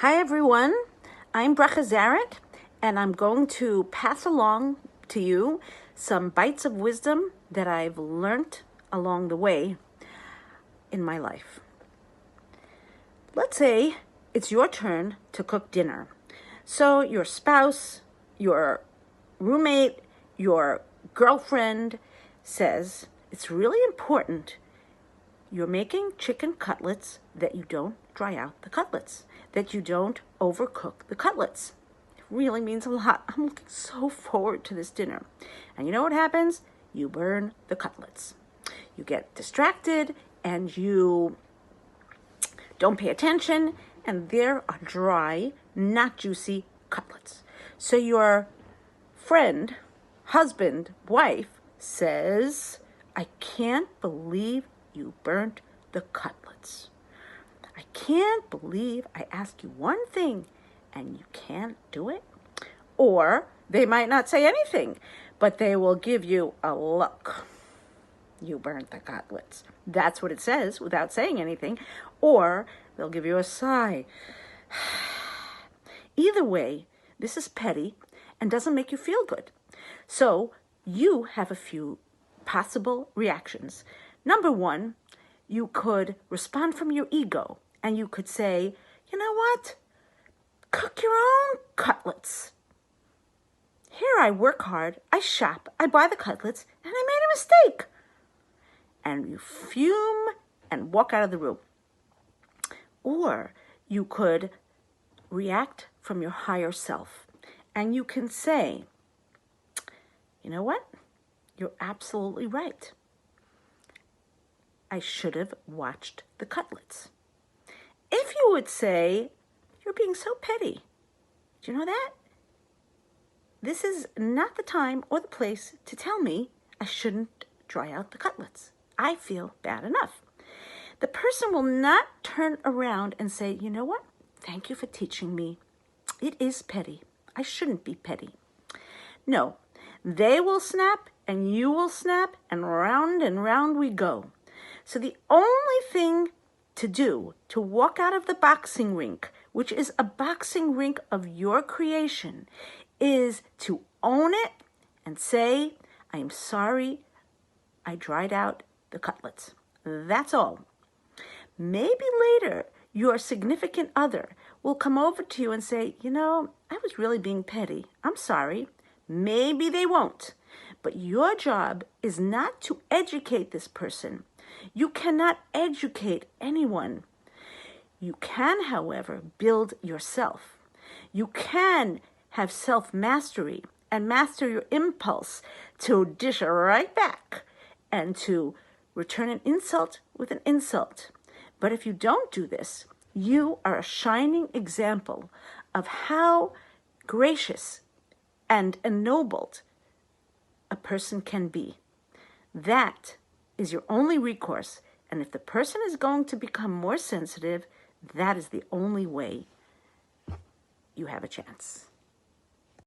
Hi everyone, I'm Bracha Zarek, and I'm going to pass along to you some bites of wisdom that I've learned along the way in my life. Let's say it's your turn to cook dinner. So your spouse, your roommate, your girlfriend says it's really important you're making chicken cutlets that you don't dry out the cutlets, that you don't overcook the cutlets. It really means a lot. I'm looking so forward to this dinner. And you know what happens? You burn the cutlets. You get distracted and you don't pay attention, and there are dry, not juicy cutlets. So your friend, husband, wife says, I can't believe you burnt the cutlets. I can't believe I asked you one thing and you can't do it. Or they might not say anything, but they will give you a look. You burnt the cutlets. That's what it says without saying anything. Or they'll give you a sigh. Either way, this is petty and doesn't make you feel good. So you have a few possible reactions. Number one, you could respond from your ego and you could say, you know what? Cook your own cutlets. Here I work hard, I shop, I buy the cutlets, and I made a mistake. And you fume and walk out of the room. Or you could react from your higher self and you can say, you know what? You're absolutely right. I should have watched the cutlets. If you would say, you're being so petty. Do you know that? This is not the time or the place to tell me I shouldn't dry out the cutlets. I feel bad enough. The person will not turn around and say, you know what? Thank you for teaching me. It is petty. I shouldn't be petty. No, they will snap and you will snap and round we go. So the only thing to do to walk out of the boxing rink, which is a boxing rink of your creation, is to own it and say, I am sorry I dried out the cutlets. That's all. Maybe later your significant other will come over to you and say, you know, I was really being petty. I'm sorry. Maybe they won't. But your job is not to educate this person. You cannot educate anyone. You can, however, build yourself. You can have self-mastery and master your impulse to dish right back and to return an insult with an insult. But if you don't do this, you are a shining example of how gracious and ennobled a person can be. That is your only recourse. And if the person is going to become more sensitive, that is the only way you have a chance.